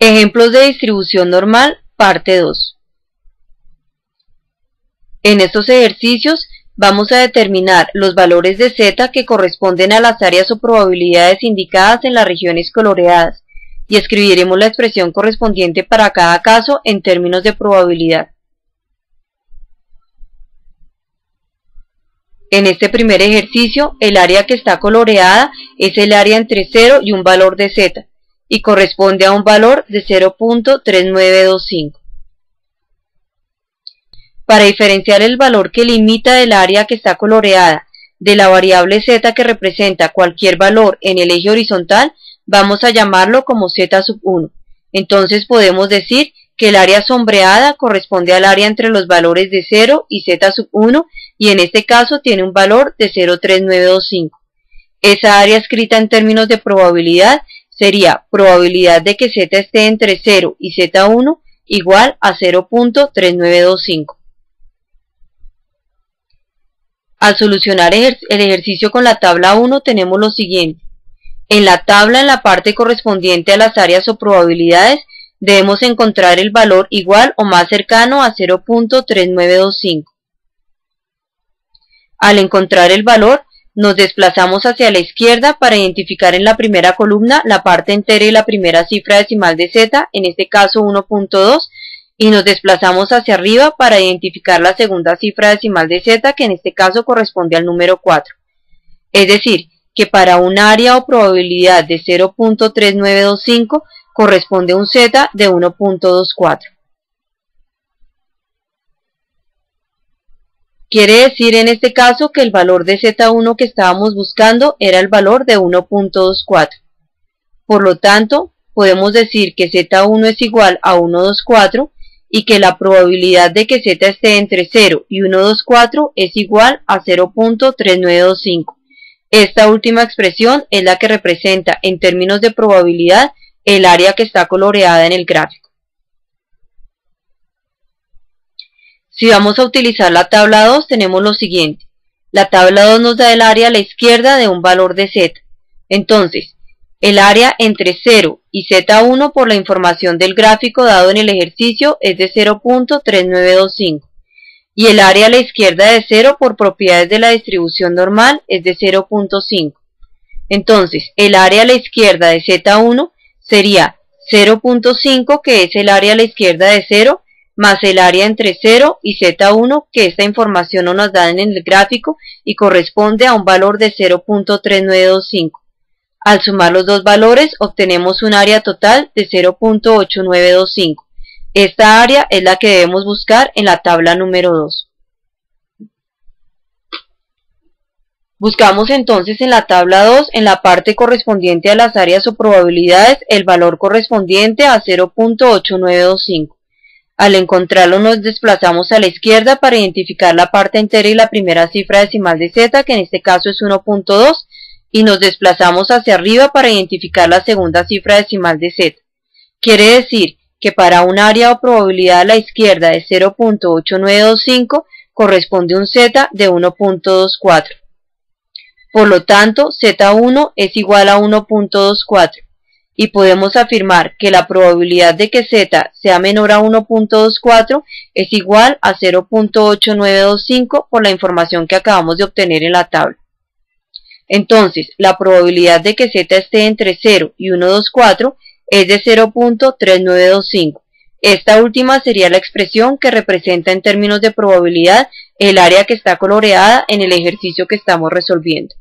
Ejemplos de distribución normal, parte 2. En estos ejercicios vamos a determinar los valores de z que corresponden a las áreas o probabilidades indicadas en las regiones coloreadas y escribiremos la expresión correspondiente para cada caso en términos de probabilidad. En este primer ejercicio, el área que está coloreada es el área entre 0 y un valor de z, y corresponde a un valor de 0.3925. Para diferenciar el valor que limita del área que está coloreada de la variable z que representa cualquier valor en el eje horizontal, vamos a llamarlo como z sub 1. Entonces podemos decir que el área sombreada corresponde al área entre los valores de 0 y z sub 1, y en este caso tiene un valor de 0.3925. Esa área escrita en términos de probabilidad sería probabilidad de que z esté entre 0 y z1 igual a 0.3925. Al solucionar el ejercicio con la tabla 1 tenemos lo siguiente. En la tabla, en la parte correspondiente a las áreas o probabilidades, debemos encontrar el valor igual o más cercano a 0.3925. Al encontrar el valor, nos desplazamos hacia la izquierda para identificar en la primera columna la parte entera y la primera cifra decimal de z, en este caso 1.2, y nos desplazamos hacia arriba para identificar la segunda cifra decimal de z, que en este caso corresponde al número 4. Es decir, que para un área o probabilidad de 0.3925 corresponde un z de 1.24. Quiere decir en este caso que el valor de z1 que estábamos buscando era el valor de 1.24. Por lo tanto, podemos decir que z1 es igual a 1.24 y que la probabilidad de que z esté entre 0 y 1.24 es igual a 0.3925. Esta última expresión es la que representa en términos de probabilidad el área que está coloreada en el gráfico. Si vamos a utilizar la tabla 2, tenemos lo siguiente. La tabla 2 nos da el área a la izquierda de un valor de z. Entonces, el área entre 0 y z1 por la información del gráfico dado en el ejercicio es de 0.3925. Y el área a la izquierda de 0 por propiedades de la distribución normal es de 0.5. Entonces, el área a la izquierda de z1 sería 0.5, que es el área a la izquierda de 0, más el área entre 0 y z1, que esta información no nos da en el gráfico y corresponde a un valor de 0.3925. Al sumar los dos valores obtenemos un área total de 0.8925. Esta área es la que debemos buscar en la tabla número 2. Buscamos entonces en la tabla 2, en la parte correspondiente a las áreas o probabilidades, el valor correspondiente a 0.8925. Al encontrarlo nos desplazamos a la izquierda para identificar la parte entera y la primera cifra decimal de z, que en este caso es 1.2, y nos desplazamos hacia arriba para identificar la segunda cifra decimal de z. Quiere decir que para un área o probabilidad a la izquierda de 0.8925 corresponde un z de 1.24. Por lo tanto, z1 es igual a 1.24. Y podemos afirmar que la probabilidad de que z sea menor a 1.24 es igual a 0.8925 por la información que acabamos de obtener en la tabla. Entonces, la probabilidad de que z esté entre 0 y 1.24 es de 0.3925. Esta última sería la expresión que representa en términos de probabilidad el área que está coloreada en el ejercicio que estamos resolviendo.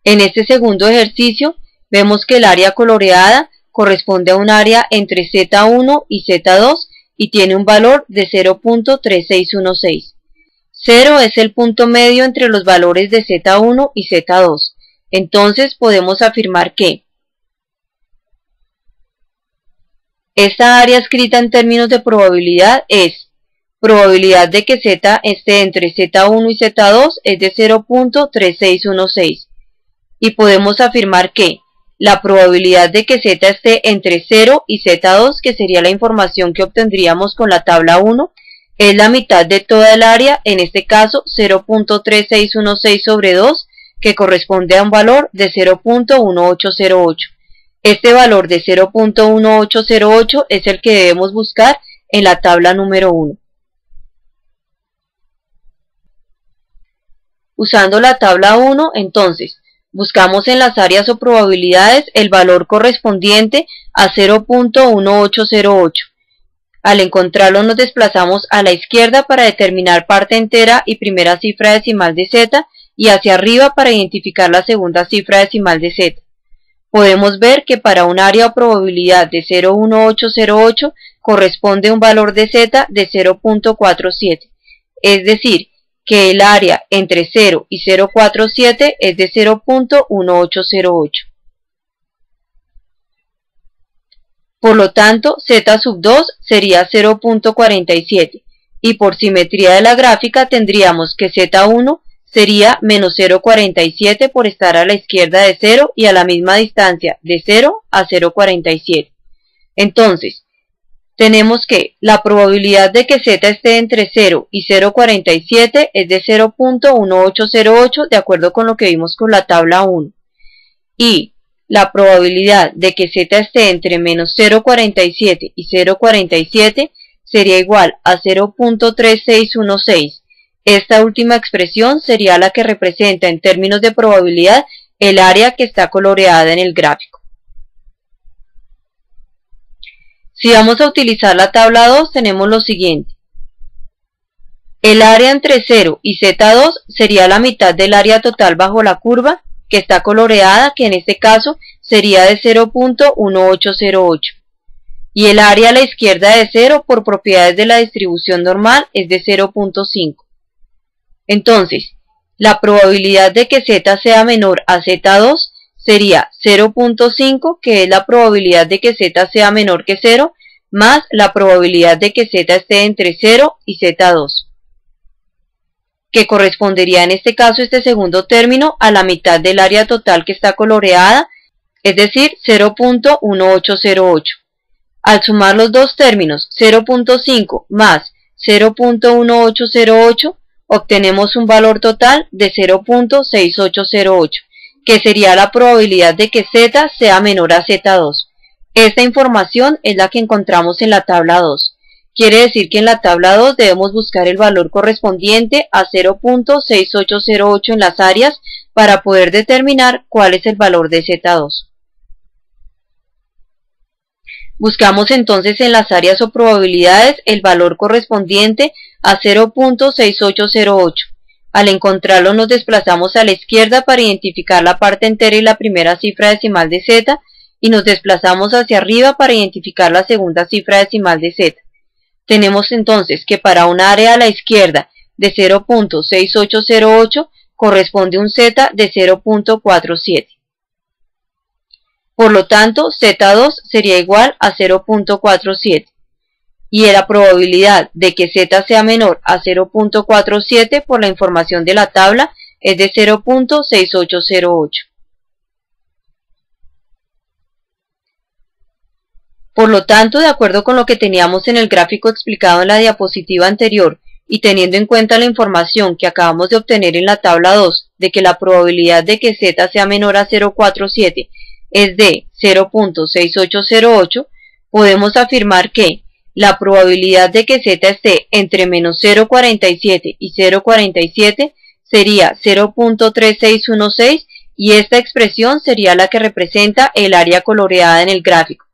En este segundo ejercicio, vemos que el área coloreada corresponde a un área entre z1 y z2 y tiene un valor de 0.3616. 0 es el punto medio entre los valores de z1 y z2. Entonces podemos afirmar que esta área escrita en términos de probabilidad es probabilidad de que z esté entre z1 y z2 es de 0.3616. Y podemos afirmar que la probabilidad de que z esté entre 0 y z2, que sería la información que obtendríamos con la tabla 1, es la mitad de toda el área, en este caso 0.3616 sobre 2, que corresponde a un valor de 0.1808. Este valor de 0.1808 es el que debemos buscar en la tabla número 1. Usando la tabla 1, entonces, buscamos en las áreas o probabilidades el valor correspondiente a 0.1808. Al encontrarlo nos desplazamos a la izquierda para determinar parte entera y primera cifra decimal de z y hacia arriba para identificar la segunda cifra decimal de z. Podemos ver que para un área o probabilidad de 0.1808 corresponde un valor de z de 0.47, es decir, que el área entre 0 y 0.47 es de 0.1808. Por lo tanto, z sub 2 sería 0.47 y por simetría de la gráfica tendríamos que z1 sería menos 0.47 por estar a la izquierda de 0 y a la misma distancia de 0 a 0.47. Entonces, tenemos que la probabilidad de que z esté entre 0 y 0.47 es de 0.1808 de acuerdo con lo que vimos con la tabla 1. Y la probabilidad de que z esté entre menos 0.47 y 0.47 sería igual a 0.3616. Esta última expresión sería la que representa en términos de probabilidad el área que está coloreada en el gráfico. Si vamos a utilizar la tabla 2, tenemos lo siguiente. El área entre 0 y z2 sería la mitad del área total bajo la curva, que está coloreada, que en este caso sería de 0.1808. Y el área a la izquierda de 0 por propiedades de la distribución normal es de 0.5. Entonces, la probabilidad de que z sea menor a z2 sería 0.5, que es la probabilidad de que z sea menor que 0, más la probabilidad de que z esté entre 0 y z2. Que correspondería en este caso este segundo término a la mitad del área total que está coloreada, es decir, 0.1808. Al sumar los dos términos, 0.5 más 0.1808, obtenemos un valor total de 0.6808, que sería la probabilidad de que z sea menor a z2. Esta información es la que encontramos en la tabla 2. Quiere decir que en la tabla 2 debemos buscar el valor correspondiente a 0.6808 en las áreas para poder determinar cuál es el valor de z2. Buscamos entonces en las áreas o probabilidades el valor correspondiente a 0.6808. Al encontrarlo nos desplazamos a la izquierda para identificar la parte entera y la primera cifra decimal de z y nos desplazamos hacia arriba para identificar la segunda cifra decimal de z. Tenemos entonces que para un área a la izquierda de 0.6808 corresponde un z de 0.47. Por lo tanto, z2 sería igual a 0.47. Y la probabilidad de que z sea menor a 0.47 por la información de la tabla es de 0.6808. Por lo tanto, de acuerdo con lo que teníamos en el gráfico explicado en la diapositiva anterior y teniendo en cuenta la información que acabamos de obtener en la tabla 2 de que la probabilidad de que z sea menor a 0.47 es de 0.6808, podemos afirmar que la probabilidad de que z esté entre menos 0.47 y 0.47 sería 0.3616 y esta expresión sería la que representa el área coloreada en el gráfico.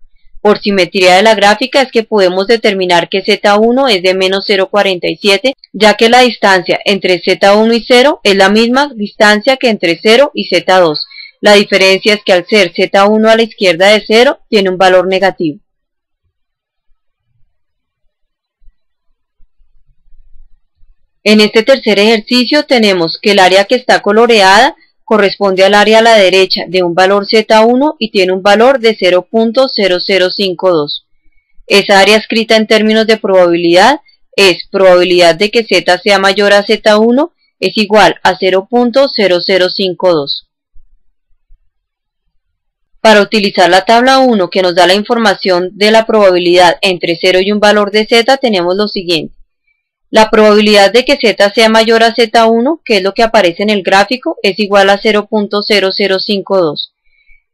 Por simetría de la gráfica es que podemos determinar que z1 es de menos 0.47, ya que la distancia entre z1 y 0 es la misma distancia que entre 0 y z2. La diferencia es que al ser z1 a la izquierda de 0 tiene un valor negativo. En este tercer ejercicio tenemos que el área que está coloreada corresponde al área a la derecha de un valor z1 y tiene un valor de 0.0052. Esa área escrita en términos de probabilidad es probabilidad de que z sea mayor a z1 es igual a 0.0052. Para utilizar la tabla 1 que nos da la información de la probabilidad entre 0 y un valor de z tenemos lo siguiente. La probabilidad de que z sea mayor a z1, que es lo que aparece en el gráfico, es igual a 0.0052.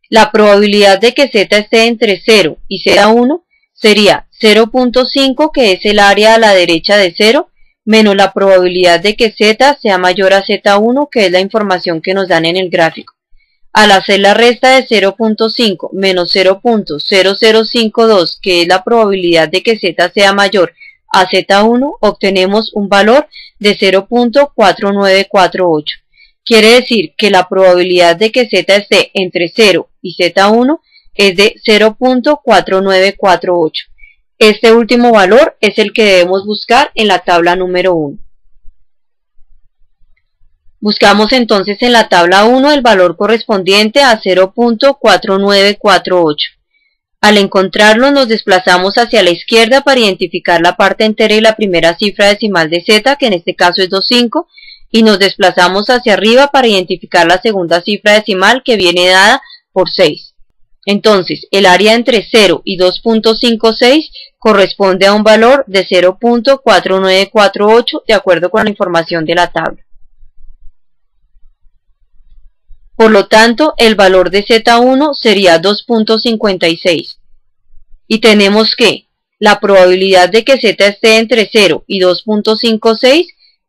La probabilidad de que z esté entre 0 y z1 sería 0.5, que es el área a la derecha de 0, menos la probabilidad de que z sea mayor a z1, que es la información que nos dan en el gráfico. Al hacer la resta de 0.5 menos 0.0052, que es la probabilidad de que z sea mayor a z1, obtenemos un valor de 0.4948. Quiere decir que la probabilidad de que z esté entre 0 y z1 es de 0.4948. Este último valor es el que debemos buscar en la tabla número 1. Buscamos entonces en la tabla 1 el valor correspondiente a 0.4948. Al encontrarlo nos desplazamos hacia la izquierda para identificar la parte entera y la primera cifra decimal de z, que en este caso es 2,5, y nos desplazamos hacia arriba para identificar la segunda cifra decimal, que viene dada por 6. Entonces, el área entre 0 y 2.56 corresponde a un valor de 0.4948 de acuerdo con la información de la tabla. Por lo tanto, el valor de z1 sería 2.56. Y tenemos que la probabilidad de que z esté entre 0 y 2.56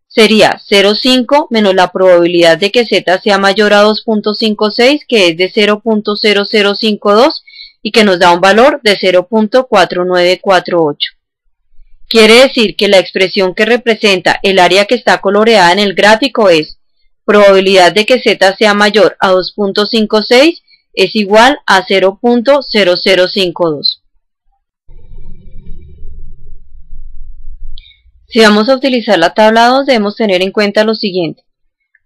sería 0,5 menos la probabilidad de que z sea mayor a 2.56, que es de 0.0052 y que nos da un valor de 0.4948. Quiere decir que la expresión que representa el área que está coloreada en el gráfico es probabilidad de que z sea mayor a 2.56 es igual a 0.0052. Si vamos a utilizar la tabla 2, debemos tener en cuenta lo siguiente.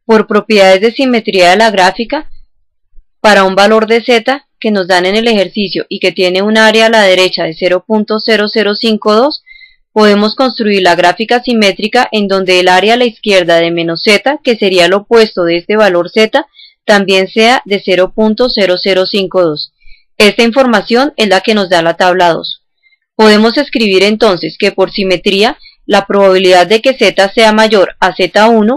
Por propiedades de simetría de la gráfica, para un valor de z que nos dan en el ejercicio y que tiene un área a la derecha de 0.0052, podemos construir la gráfica simétrica en donde el área a la izquierda de menos z, que sería el opuesto de este valor z, también sea de 0.0052. Esta información es la que nos da la tabla 2. Podemos escribir entonces que por simetría, la probabilidad de que z sea mayor a z1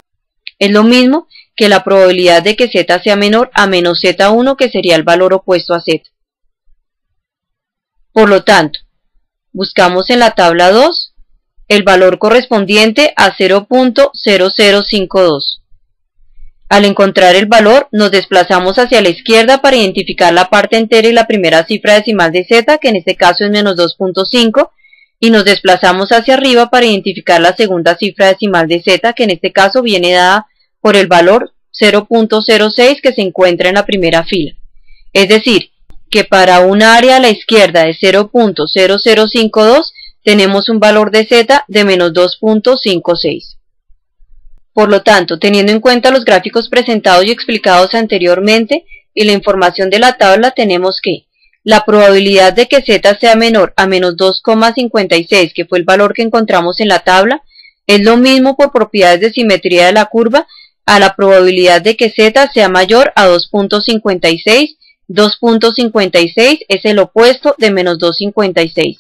es lo mismo que la probabilidad de que z sea menor a menos z1, que sería el valor opuesto a z. Por lo tanto, buscamos en la tabla 2 el valor correspondiente a 0.0052. Al encontrar el valor, nos desplazamos hacia la izquierda para identificar la parte entera y la primera cifra decimal de z, que en este caso es menos 2.5, y nos desplazamos hacia arriba para identificar la segunda cifra decimal de z, que en este caso viene dada por el valor 0.06 que se encuentra en la primera fila. Es decir, que para un área a la izquierda de 0.0052 tenemos un valor de z de menos 2.56. Por lo tanto, teniendo en cuenta los gráficos presentados y explicados anteriormente y la información de la tabla, tenemos que la probabilidad de que z sea menor a menos 2,56, que fue el valor que encontramos en la tabla, es lo mismo por propiedades de simetría de la curva a la probabilidad de que z sea mayor a 2.56. 2.56 es el opuesto de menos 2.56.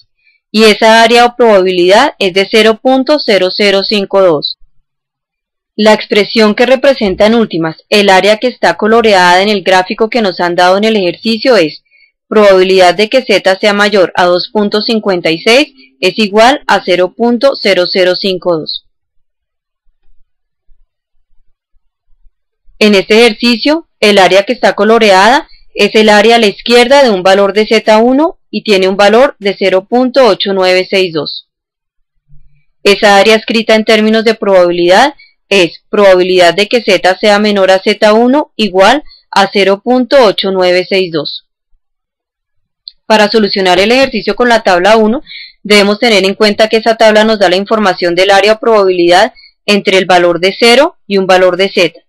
Y esa área o probabilidad es de 0.0052. La expresión que representa en últimas el área que está coloreada en el gráfico que nos han dado en el ejercicio es probabilidad de que z sea mayor a 2.56 es igual a 0.0052. En este ejercicio, el área que está coloreada es el área a la izquierda de un valor de z1 y tiene un valor de 0.8962. Esa área escrita en términos de probabilidad es probabilidad de que z sea menor a z1 igual a 0.8962. Para solucionar el ejercicio con la tabla 1, debemos tener en cuenta que esa tabla nos da la información del área o probabilidad entre el valor de 0 y un valor de z.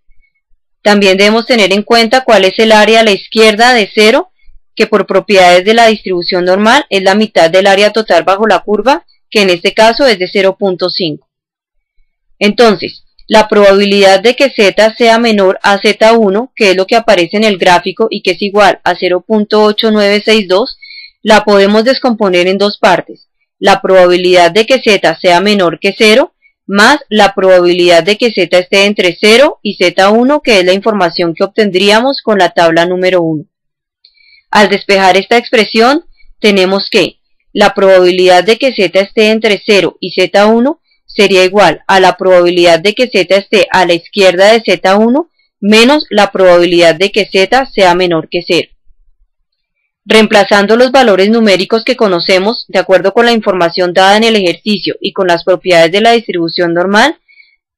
También debemos tener en cuenta cuál es el área a la izquierda de 0, que por propiedades de la distribución normal es la mitad del área total bajo la curva, que en este caso es de 0.5. Entonces, la probabilidad de que z sea menor a z1, que es lo que aparece en el gráfico y que es igual a 0.8962, la podemos descomponer en dos partes. La probabilidad de que z sea menor que 0, más la probabilidad de que z esté entre 0 y z1, que es la información que obtendríamos con la tabla número 1. Al despejar esta expresión, tenemos que la probabilidad de que z esté entre 0 y z1 sería igual a la probabilidad de que z esté a la izquierda de z1 menos la probabilidad de que z sea menor que 0. Reemplazando los valores numéricos que conocemos de acuerdo con la información dada en el ejercicio y con las propiedades de la distribución normal,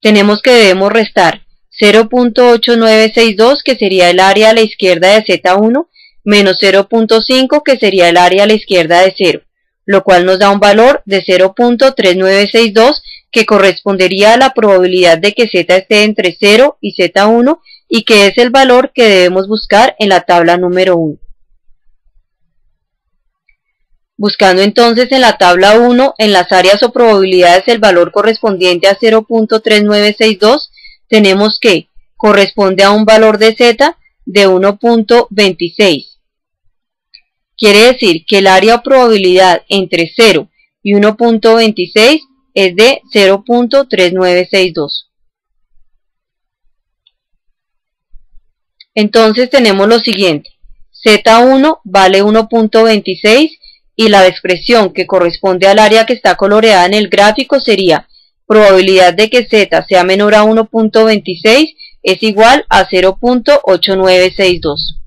tenemos que debemos restar 0.8962, que sería el área a la izquierda de z1, menos 0.5, que sería el área a la izquierda de 0, lo cual nos da un valor de 0.3962, que correspondería a la probabilidad de que z esté entre 0 y z1, y que es el valor que debemos buscar en la tabla número 1. Buscando entonces en la tabla 1, en las áreas o probabilidades, el valor correspondiente a 0.3962, tenemos que corresponde a un valor de z de 1.26. Quiere decir que el área o probabilidad entre 0 y 1.26 es de 0.3962. Entonces tenemos lo siguiente: z1 vale 1.26 y la expresión que corresponde al área que está coloreada en el gráfico sería probabilidad de que z sea menor a 1.26 es igual a 0.8962.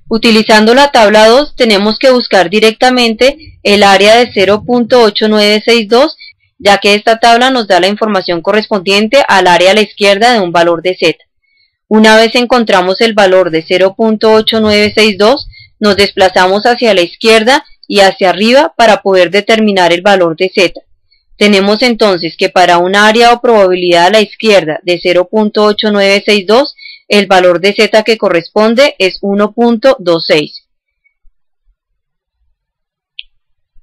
Utilizando la tabla 2, tenemos que buscar directamente el área de 0.8962, ya que esta tabla nos da la información correspondiente al área a la izquierda de un valor de z. Una vez encontramos el valor de 0.8962, nos desplazamos hacia la izquierda y hacia arriba para poder determinar el valor de z. Tenemos entonces que para un área o probabilidad a la izquierda de 0.8962, el valor de z que corresponde es 1.26.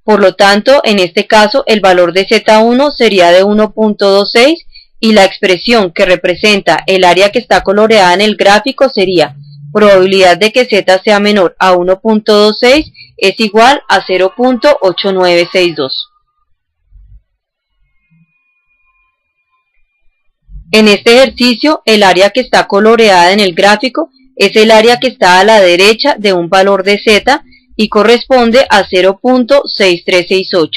Por lo tanto, en este caso, el valor de z1 sería de 1.26 y la expresión que representa el área que está coloreada en el gráfico sería probabilidad de que z sea menor a 1.26 es igual a 0.8962. En este ejercicio, el área que está coloreada en el gráfico es el área que está a la derecha de un valor de z y corresponde a 0.6368.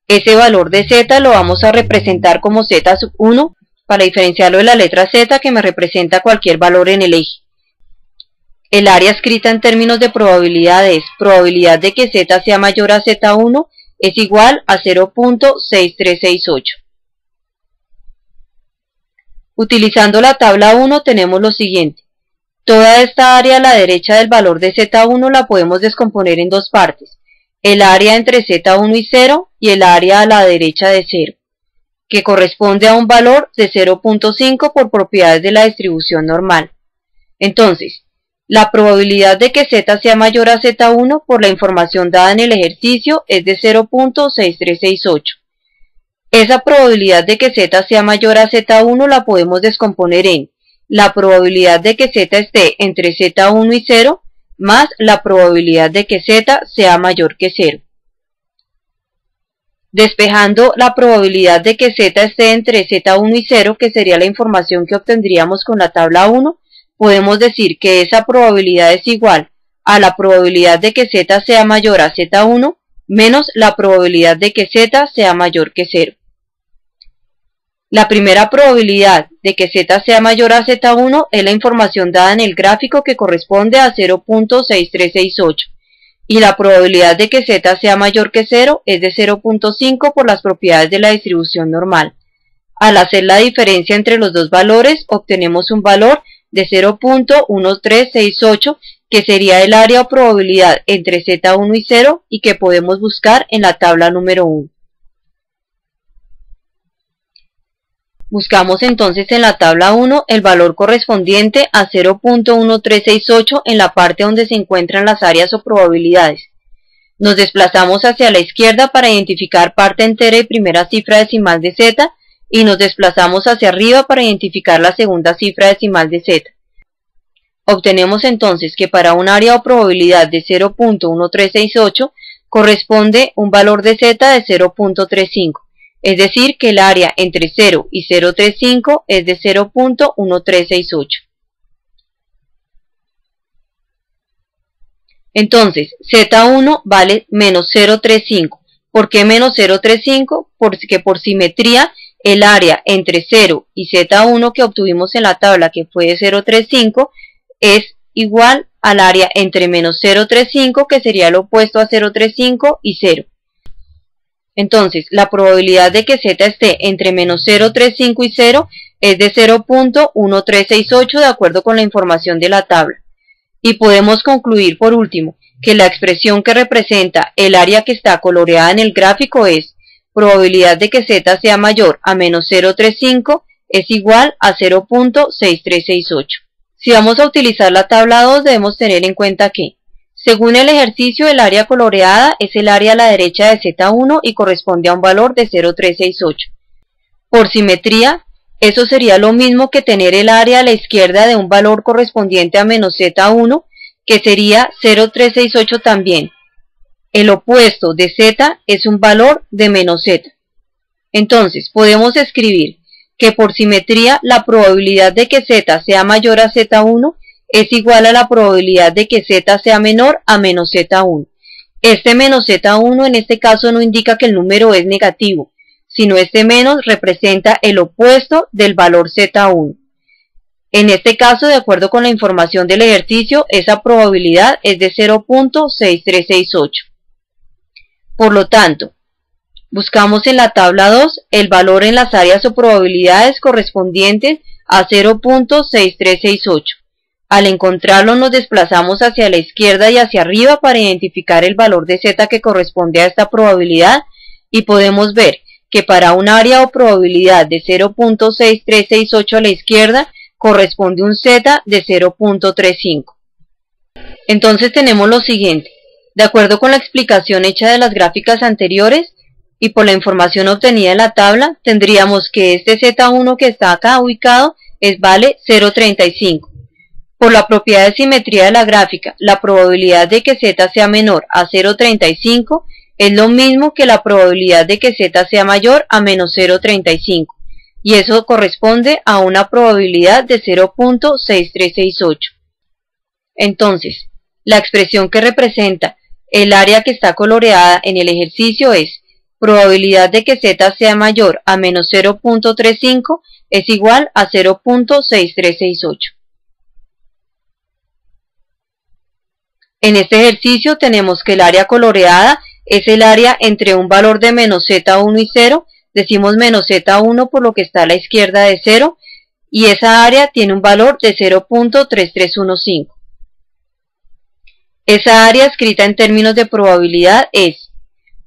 Ese valor de z lo vamos a representar como z1 para diferenciarlo de la letra z, que me representa cualquier valor en el eje. El área escrita en términos de probabilidad es probabilidad de que z sea mayor a z1 es igual a 0.6368. Utilizando la tabla 1 tenemos lo siguiente: toda esta área a la derecha del valor de z1 la podemos descomponer en dos partes, el área entre z1 y 0 y el área a la derecha de 0, que corresponde a un valor de 0.5 por propiedades de la distribución normal. Entonces, la probabilidad de que z sea mayor a z1 por la información dada en el ejercicio es de 0.6368. Esa probabilidad de que z sea mayor a z1 la podemos descomponer en la probabilidad de que z esté entre z1 y 0 más la probabilidad de que z sea mayor que 0. Despejando la probabilidad de que z esté entre z1 y 0, que sería la información que obtendríamos con la tabla 1, podemos decir que esa probabilidad es igual a la probabilidad de que z sea mayor a z1 menos la probabilidad de que z sea mayor que 0. La primera probabilidad de que z sea mayor a z1 es la información dada en el gráfico, que corresponde a 0.6368, y la probabilidad de que z sea mayor que 0 es de 0.5 por las propiedades de la distribución normal. Al hacer la diferencia entre los dos valores, obtenemos un valor de 0.1368, que sería el área o probabilidad entre z1 y 0 y que podemos buscar en la tabla número 1. Buscamos entonces en la tabla 1 el valor correspondiente a 0.1368 en la parte donde se encuentran las áreas o probabilidades. Nos desplazamos hacia la izquierda para identificar parte entera y primera cifra decimal de z, y nos desplazamos hacia arriba para identificar la segunda cifra decimal de z. Obtenemos entonces que para un área o probabilidad de 0.1368 corresponde un valor de z de 0.35, es decir que el área entre 0 y 0.35 es de 0.1368. Entonces, Z1 vale menos 0.35. ¿Por qué menos 0.35? Porque por simetría el área entre 0 y Z1 que obtuvimos en la tabla, que fue de 0.35, es igual al área entre menos 0.35, que sería lo opuesto a 0.35 y 0. Entonces, la probabilidad de que Z esté entre menos 0.35 y 0 es de 0.1368 de acuerdo con la información de la tabla. Y podemos concluir por último que la expresión que representa el área que está coloreada en el gráfico es probabilidad de que Z sea mayor a menos 0.35 es igual a 0.6368. Si vamos a utilizar la tabla 2 debemos tener en cuenta que, según el ejercicio, el área coloreada es el área a la derecha de Z1 y corresponde a un valor de 0.368. Por simetría, eso sería lo mismo que tener el área a la izquierda de un valor correspondiente a menos Z1, que sería 0.368 también. El opuesto de Z es un valor de menos Z. Entonces, podemos escribir que por simetría la probabilidad de que Z sea mayor a Z1 es igual a la probabilidad de que Z sea menor a menos Z1. Este menos Z1 en este caso no indica que el número es negativo, sino este menos representa el opuesto del valor Z1. En este caso, de acuerdo con la información del ejercicio, esa probabilidad es de 0.6368. Por lo tanto, buscamos en la tabla 2 el valor en las áreas o probabilidades correspondientes a 0.6368. Al encontrarlo nos desplazamos hacia la izquierda y hacia arriba para identificar el valor de Z que corresponde a esta probabilidad y podemos ver que para un área o probabilidad de 0.6368 a la izquierda corresponde un Z de 0.35. Entonces tenemos lo siguiente. De acuerdo con la explicación hecha de las gráficas anteriores y por la información obtenida en la tabla, tendríamos que este Z1 que está acá ubicado vale 0.35. Por la propiedad de simetría de la gráfica, la probabilidad de que Z sea menor a 0.35 es lo mismo que la probabilidad de que Z sea mayor a menos 0.35. Y eso corresponde a una probabilidad de 0.6368. Entonces, la expresión que representa el área que está coloreada en el ejercicio es probabilidad de que Z sea mayor a menos 0.35 es igual a 0.6368. En este ejercicio tenemos que el área coloreada es el área entre un valor de menos Z1 y 0, decimos menos Z1 por lo que está a la izquierda de 0, y esa área tiene un valor de 0.3315. Esa área escrita en términos de probabilidad es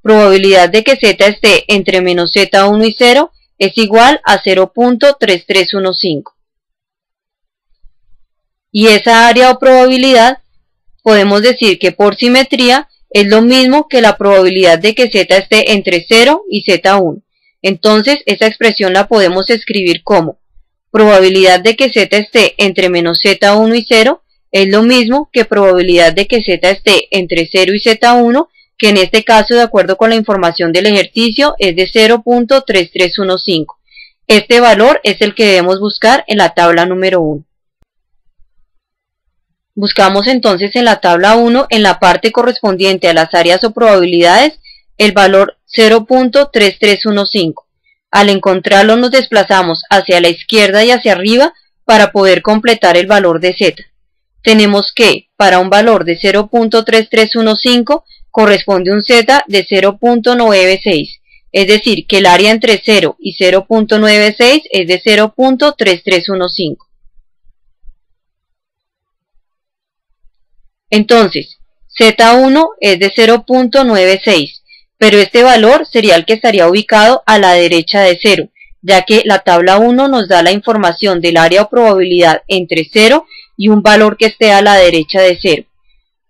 probabilidad de que Z esté entre menos Z1 y 0 es igual a 0.3315. Y esa área o probabilidad podemos decir que por simetría es lo mismo que la probabilidad de que Z esté entre 0 y Z1. Entonces, esa expresión la podemos escribir como probabilidad de que Z esté entre menos Z1 y 0 es lo mismo que probabilidad de que Z esté entre 0 y Z1, que en este caso, de acuerdo con la información del ejercicio, es de 0.3315. Este valor es el que debemos buscar en la tabla número 1. Buscamos entonces en la tabla 1, en la parte correspondiente a las áreas o probabilidades, el valor 0.3315. Al encontrarlo nos desplazamos hacia la izquierda y hacia arriba para poder completar el valor de Z. Tenemos que, para un valor de 0.3315, corresponde un Z de 0.96, es decir, que el área entre 0 y 0.96 es de 0.3315. Entonces, Z1 es de 0.96, pero este valor sería el que estaría ubicado a la derecha de 0, ya que la tabla 1 nos da la información del área o probabilidad entre 0 y un valor que esté a la derecha de 0.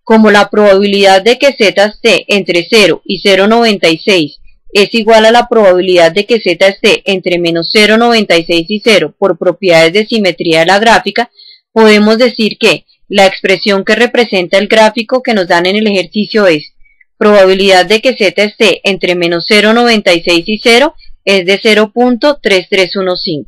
Como la probabilidad de que Z esté entre 0 y 0.96 es igual a la probabilidad de que Z esté entre menos 0.96 y 0 por propiedades de simetría de la gráfica, podemos decir que la expresión que representa el gráfico que nos dan en el ejercicio es probabilidad de que z esté entre menos 0,96 y 0 es de 0.3315.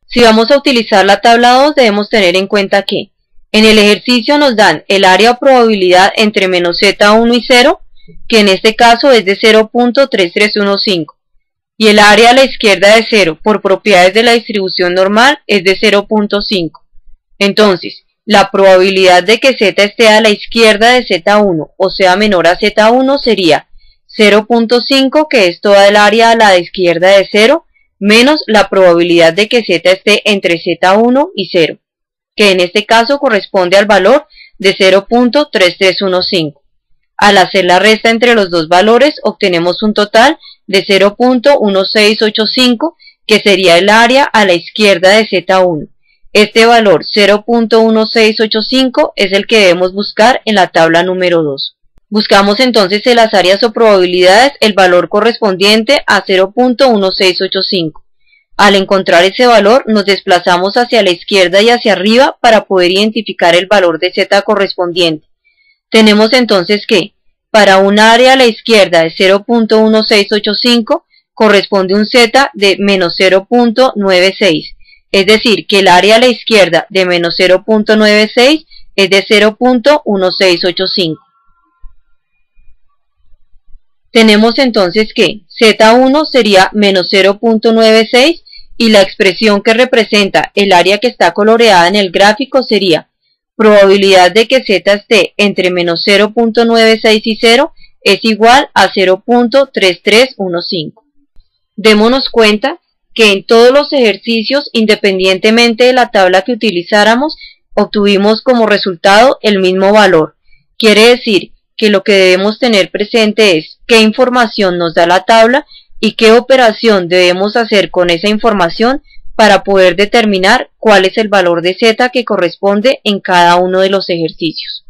Si vamos a utilizar la tabla 2, debemos tener en cuenta que en el ejercicio nos dan el área o probabilidad entre menos z1 y 0, que en este caso es de 0.3315, y el área a la izquierda de 0 por propiedades de la distribución normal es de 0.5. Entonces, la probabilidad de que z esté a la izquierda de z1 o sea menor a z1 sería 0.5, que es toda el área a la izquierda de 0, menos la probabilidad de que z esté entre z1 y 0, que en este caso corresponde al valor de 0.3315. Al hacer la resta entre los dos valores obtenemos un total de 0.1685, que sería el área a la izquierda de z1. Este valor 0.1685 es el que debemos buscar en la tabla número 2. Buscamos entonces en las áreas o probabilidades el valor correspondiente a 0.1685. Al encontrar ese valor nos desplazamos hacia la izquierda y hacia arriba para poder identificar el valor de z correspondiente. Tenemos entonces que para un área a la izquierda de 0.1685 corresponde un z de menos 0.96. Es decir, que el área a la izquierda de menos 0.96 es de 0.1685. Tenemos entonces que z1 sería menos 0.96 y la expresión que representa el área que está coloreada en el gráfico sería probabilidad de que z esté entre menos 0.96 y 0 es igual a 0.3315. Démonos cuenta que en todos los ejercicios, independientemente de la tabla que utilizáramos, obtuvimos como resultado el mismo valor. Quiere decir que lo que debemos tener presente es qué información nos da la tabla y qué operación debemos hacer con esa información para poder determinar cuál es el valor de z que corresponde en cada uno de los ejercicios.